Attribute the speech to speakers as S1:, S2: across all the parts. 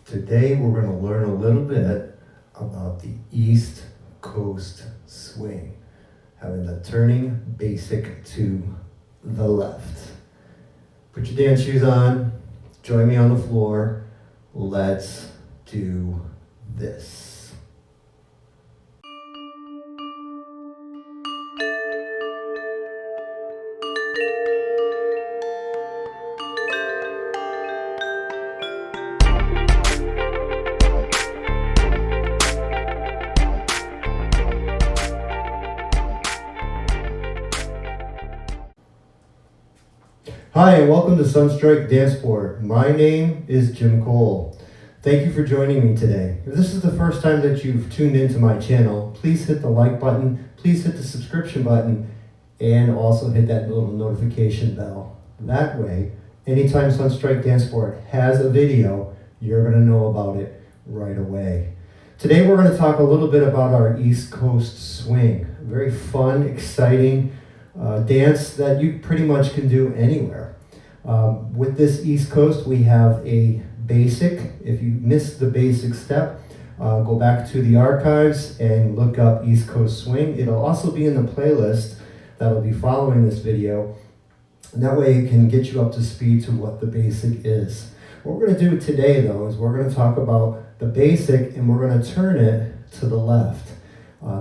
S1: Today we're going to learn a little bit about the East Coast swing, having the turning basic to the left. Put your dance shoes on, join me on the floor, let's do this. Hi, and welcome to Sunstrike Dancesport. My name is Jim Cole. Thank you for joining me today. If this is the first time that you've tuned into my channel, please hit the like button, please hit the subscription button, and also hit that little notification bell. That way, anytime Sunstrike Dancesport has a video, you're going to know about it right away. Today we're going to talk a little bit about our East Coast swing. Very fun, exciting dance that you pretty much can do anywhere. With this East Coast, we have a basic. If you missed the basic step, go back to the archives and look up East Coast swing. It'll also be in the playlist that'll be following this video. And that way it can get you up to speed to what the basic is. What we're going to do today, though, is we're going to talk about the basic and we're going to turn it to the left.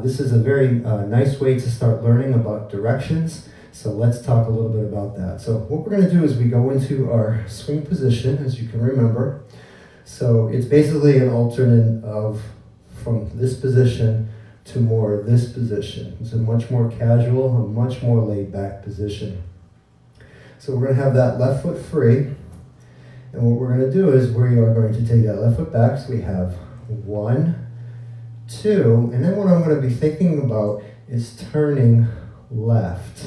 S1: This is a very nice way to start learning about directions, so let's talk a little bit about that. So what we're going to do is we go into our swing position, as you can remember. So it's basically an alternate of from this position to more this position. It's a much more casual, a much more laid back position. So we're going to have that left foot free, and what we're going to do is we are going to take that left foot back. So we have 1, 2, and then what I'm going to be thinking about is turning left.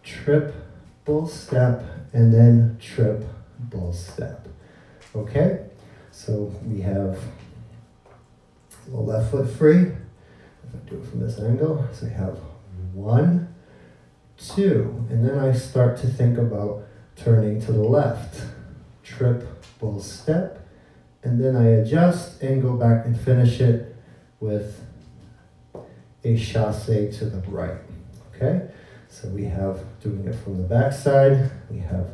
S1: Triple step, and then triple step. Okay? So we have the left foot free. If I do it from this angle, so I have 1, 2, and then I start to think about turning to the left. Triple step, and then I adjust and go back and finish it with a chasse to the right. Okay, so we have, doing it from the back side, we have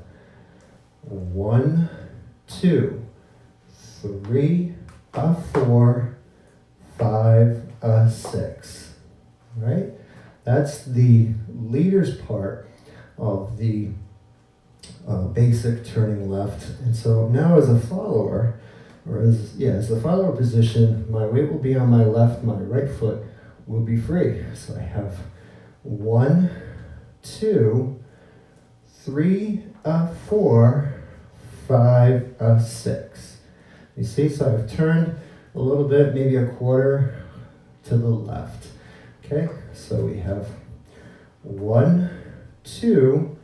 S1: 1, 2, 3, 4, 5, 6. All right, that's the leader's part of the basic turning left. And so now as a follower, or as the follower position, my weight will be on my left, my right foot will be free. So I have 1, 2, 3, 4, 5, 6. You see, so I've turned a little bit, maybe a quarter to the left. Okay, so we have 1, 2,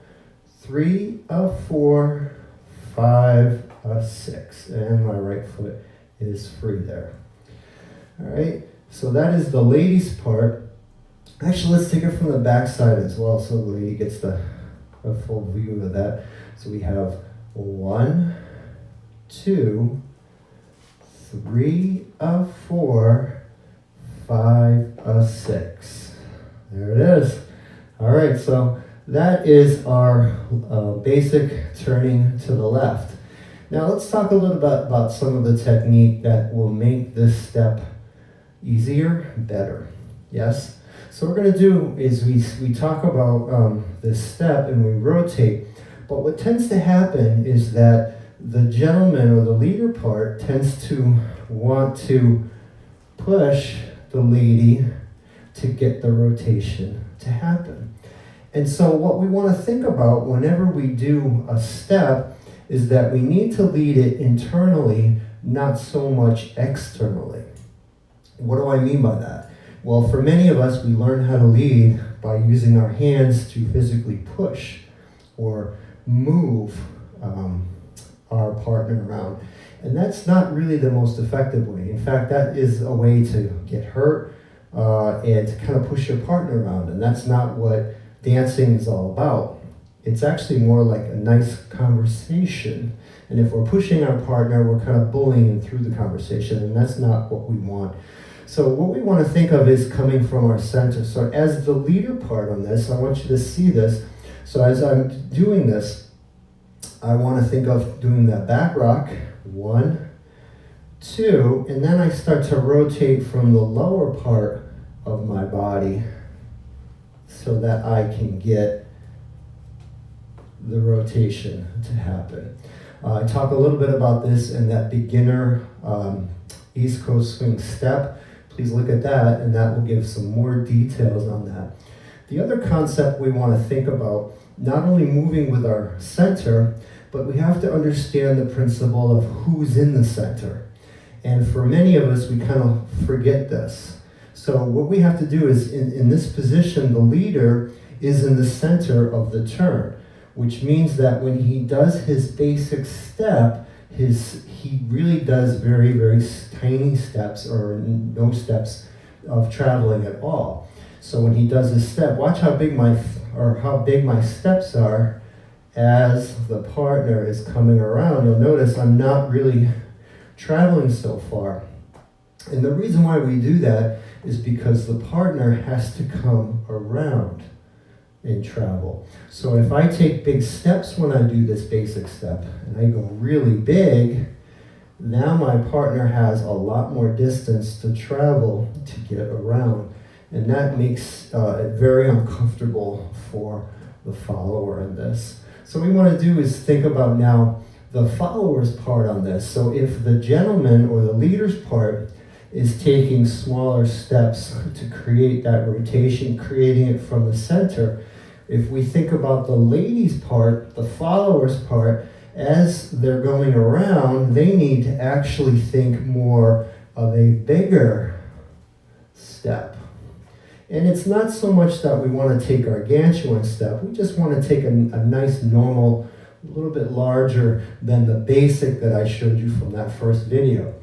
S1: 3, 4, 5, 6, and my right foot is free there. All right, so that is the lady's part. Actually, let's take it from the back side as well, so the lady gets a full view of that. So we have 1, 2, 3, 4, 5, 6. There it is. All right, so that is our basic turning to the left. Now let's talk a little bit about some of the technique that will make this step easier, better. Yes? So what we're going to do is we talk about this step and we rotate, but what tends to happen is that the gentleman or the leader part tends to want to push the lady to get the rotation to happen. And so what we want to think about whenever we do a step is that we need to lead it internally, not so much externally. What do I mean by that? Well, for many of us, we learn how to lead by using our hands to physically push or move our partner around. And that's not really the most effective way. In fact, that is a way to get hurt and to kind of push your partner around. And that's not what dancing is all about. It's actually more like a nice conversation And if we're pushing our partner, we're kind of bullying through the conversation, and that's not what we want. So what we want to think of is coming from our center. So as the leader part on this, I want you to see this. So as I'm doing this, I want to think of doing that back rock, 1, 2, and then I start to rotate from the lower part of my body so that I can get the rotation to happen. I talk a little bit about this in that beginner East Coast swing step. Please look at that, and that will give some more details on that. The other concept we want to think about, not only moving with our center, but we have to understand the principle of who's in the center. And for many of us, we kind of forget this. So what we have to do is, in this position, the leader is in the center of the turn, which means that when he does his basic step, he really does very, very tiny steps or no steps of traveling at all. So when he does his step, watch how big my steps are as the partner is coming around. You'll notice I'm not really traveling so far. And the reason why we do that is because the partner has to come around and travel. So if I take big steps when I do this basic step, and I go really big, now my partner has a lot more distance to travel to get around. And that makes it very uncomfortable for the follower in this. So what we want to do is think about now the follower's part on this. So if the gentleman or the leader's part is taking smaller steps to create that rotation, creating it from the center, if we think about the lady's part, the follower's part, as they're going around, they need to actually think more of a bigger step. And it's not so much that we want to take a gargantuan step, we just want to take a nice normal, a little bit larger than the basic that I showed you from that first video.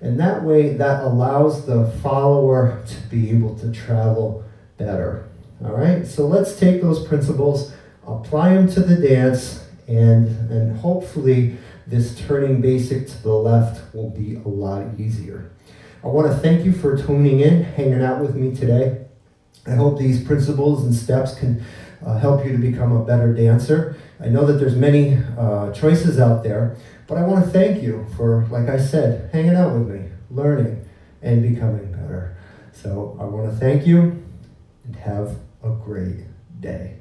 S1: And that way, that allows the follower to be able to travel better. All right, so let's take those principles, apply them to the dance, and hopefully this turning basic to the left will be a lot easier. I want to thank you for tuning in, hanging out with me today. I hope these principles and steps can help you to become a better dancer. I know that there's many choices out there, but I want to thank you for, like I said, hanging out with me, learning, and becoming better. So I want to thank you and have a great day.